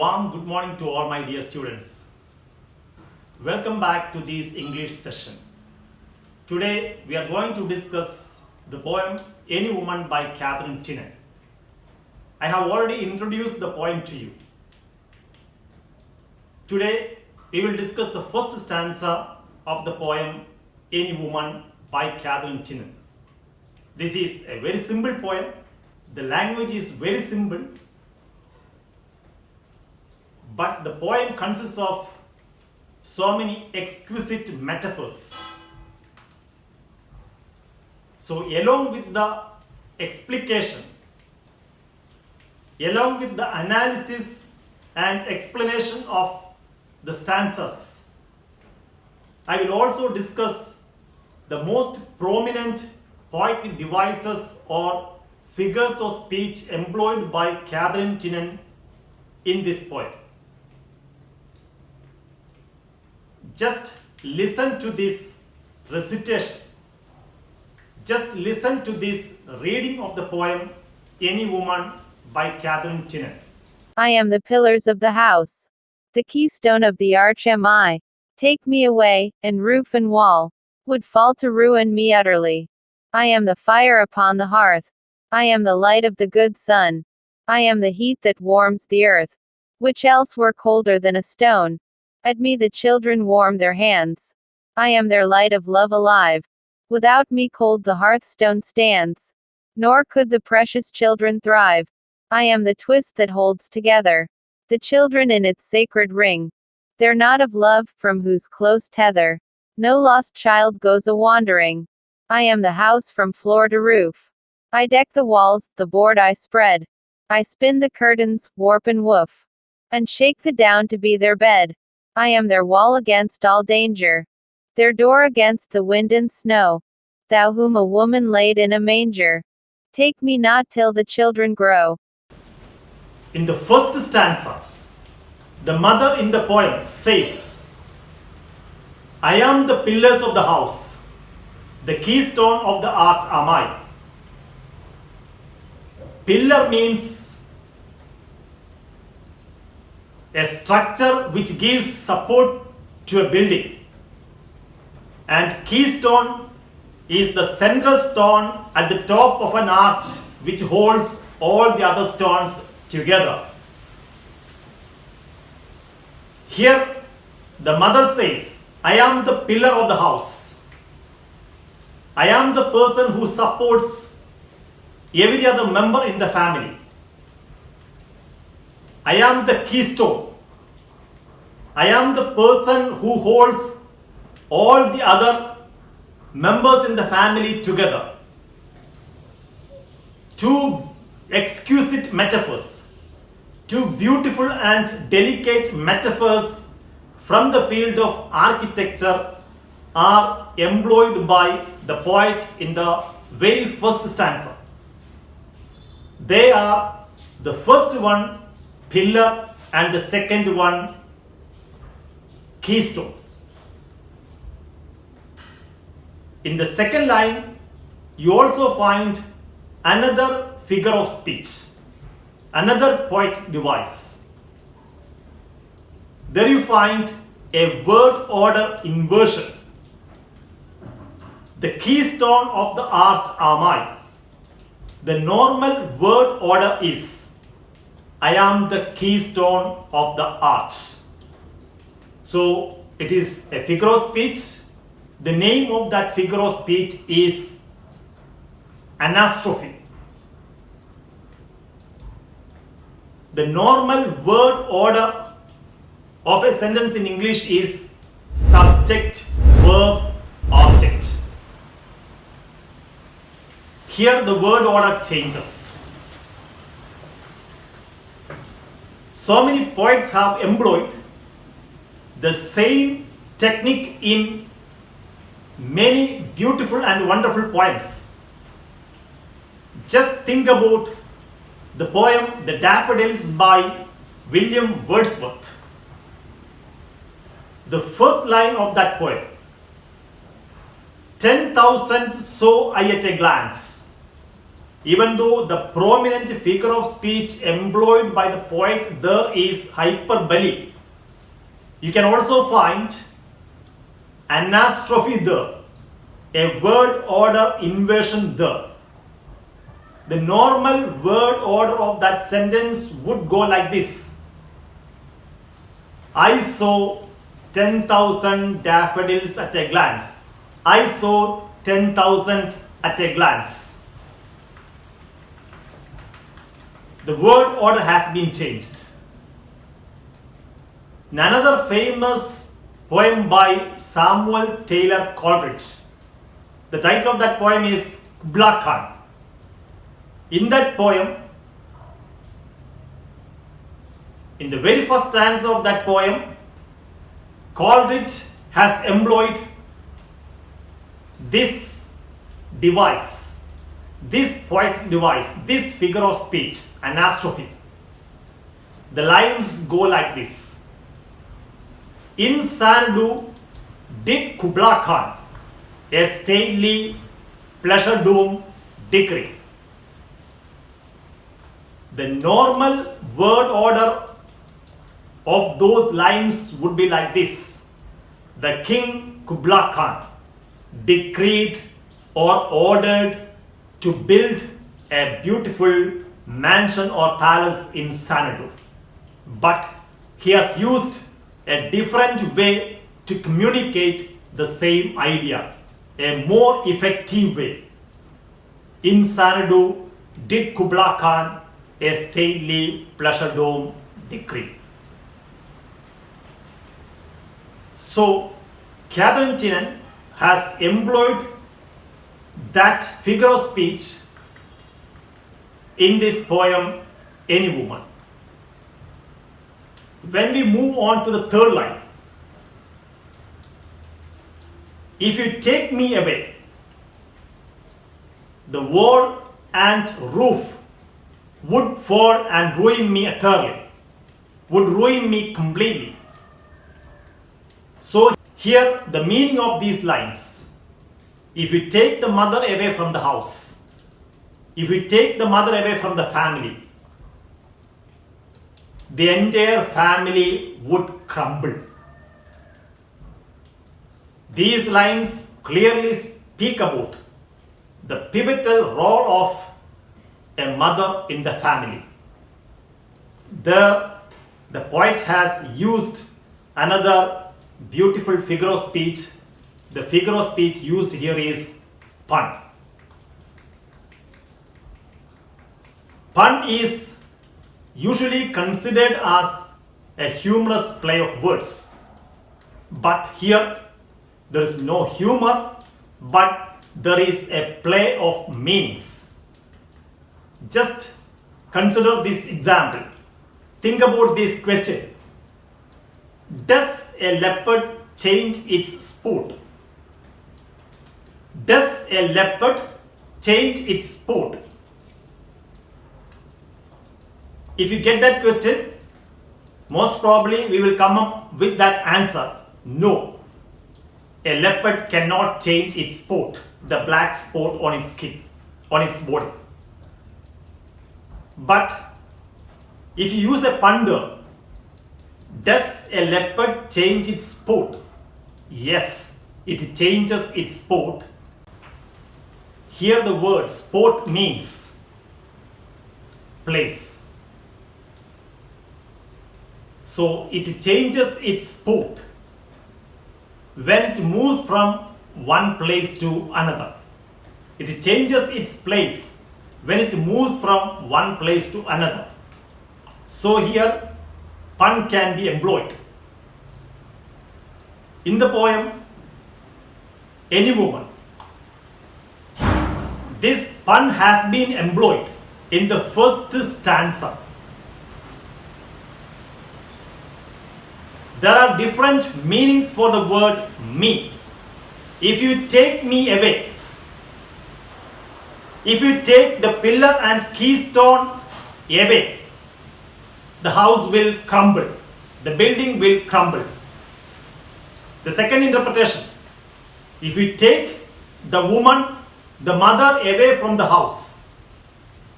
warm good morning to all my dear students. Welcome back to this English session. Today we are going to discuss the poem Any Woman by Catherine Tynan. I have already introduced the poem to you. Today we will discuss the first stanza of the poem Any Woman by Catherine Tynan. This is a very simple poem. The language is very simple. But the poem consists of so many exquisite metaphors. So along with the explication, along with the analysis and explanation of the stanzas, I will also discuss the most prominent poetic devices or figures of speech employed by Catherine Tynan in this poem. Just listen to this recitation. Just listen to this reading of the poem Any Woman by Catherine Tynan. I am the pillars of the house. The keystone of the arch am I. Take me away, and roof and wall would fall to ruin me utterly. I am the fire upon the hearth. I am the light of the good sun. I am the heat that warms the earth, which else were colder than a stone. At me the children warm their hands. I am their light of love alive. Without me cold the hearthstone stands. Nor could the precious children thrive. I am the twist that holds together the children in its sacred ring. Their knot of love, from whose close tether no lost child goes a-wandering. I am the house from floor to roof. I deck the walls, the board I spread. I spin the curtains, warp and woof, and shake the down to be their bed. I am their wall against all danger, their door against the wind and snow. Thou whom a woman laid in a manger, take me not till the children grow. In the first stanza, the mother in the poem says, I am the pillars of the house, the keystone of the arch am I. Pillar means a structure which gives support to a building, and keystone is the central stone at the top of an arch which holds all the other stones together. Here the mother says, I am the pillar of the house. I am the person who supports every other member in the family. I am the keystone. I am the person who holds all the other members in the family together. Two exquisite metaphors, two beautiful and delicate metaphors from the field of architecture are employed by the poet in the very first stanza. They are the first one, pillar, and the second one, keystone. In the second line, you also find another figure of speech, another poetic device. There you find a word order inversion. The keystone of the arch am I. The normal word order is I am the keystone of the arch. So it is a figure of speech. The name of that figure of speech is anastrophe. The normal word order of a sentence in English is subject, verb, object. Here the word order changes. So many poets have employed the same technique in many beautiful and wonderful poems. Just think about the poem The Daffodils by William Wordsworth. The first line of that poem, 10,000 saw I at a glance, Even though the prominent figure of speech employed by the poet there is hyperbole, you can also find anastrophe there, a word order inversion there. The normal word order of that sentence would go like this: I saw 10,000 daffodils at a glance. I saw 10,000 at a glance. The word order has been changed. Another famous poem by Samuel Taylor Coleridge. The title of that poem is Kubla Khan. In that poem, in the very first stanza of that poem, Coleridge has employed this device, this poetic device, this figure of speech, anastrophe. The lines go like this: In Xanadu did Kubla Khan a stately pleasure dome decree. The normal word order of those lines would be like this: the King Kubla Khan decreed or ordered to build a beautiful mansion or palace in Xanadu. But he has used a different way to communicate the same idea, a more effective way. In Xanadu did Kubla Khan a stately pleasure dome decree. So Catherine Tynan has employed that figure of speech in this poem, Any Woman. When we move on to the third line, if you take me away, the wall and roof would fall and ruin me utterly, would ruin me completely. So here the meaning of these lines: if you take the mother away from the house, if you take the mother away from the family, the entire family would crumble. These lines clearly speak about the pivotal role of a mother in the family. The poet has used another beautiful figure of speech. The figure of speech used here is pun. Pun is usually considered as a humorous play of words. But here there is no humor, but there is a play of meanings. Just consider this example. Think about this question: does a leopard change its sport? Does a leopard change its sport? If you get that question, most probably we will come up with that answer: no. A leopard cannot change its spot, the black spot on its skin, on its body. But if you use a pun there, does a leopard change its spot? Yes, it changes its spot. Here the word sport means place. So it changes its spot when it moves from one place to another. It changes its place when it moves from one place to another. So here pun can be employed. In the poem Any Woman, this pun has been employed in the first stanza. There are different meanings for the word me. If you take me away, if you take the pillar and keystone away, the house will crumble, the building will crumble. The second interpretation: if you take the woman, the mother away from the house,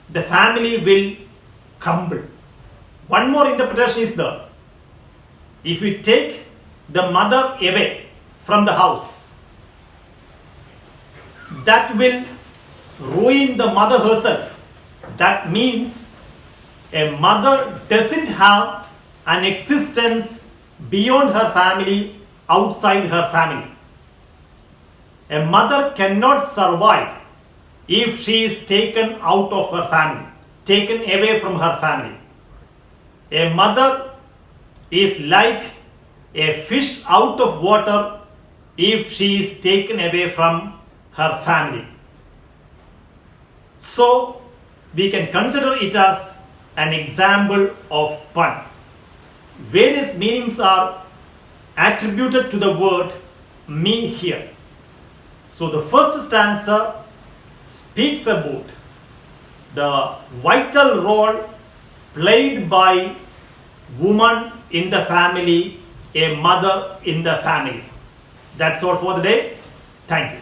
the family will crumble. One more interpretation is there. If we take the mother away from the house, that will ruin the mother herself. That means a mother doesn't have an existence beyond her family, outside her family. A mother cannot survive if she is taken out of her family, taken away from her family. A mother is like a fish out of water if she is taken away from her family. So, we can consider it as an example of pun. Various meanings are attributed to the word me here. So, the first stanza speaks about the vital role played by woman in the family, a mother in the family. That's all for the day. Thank you.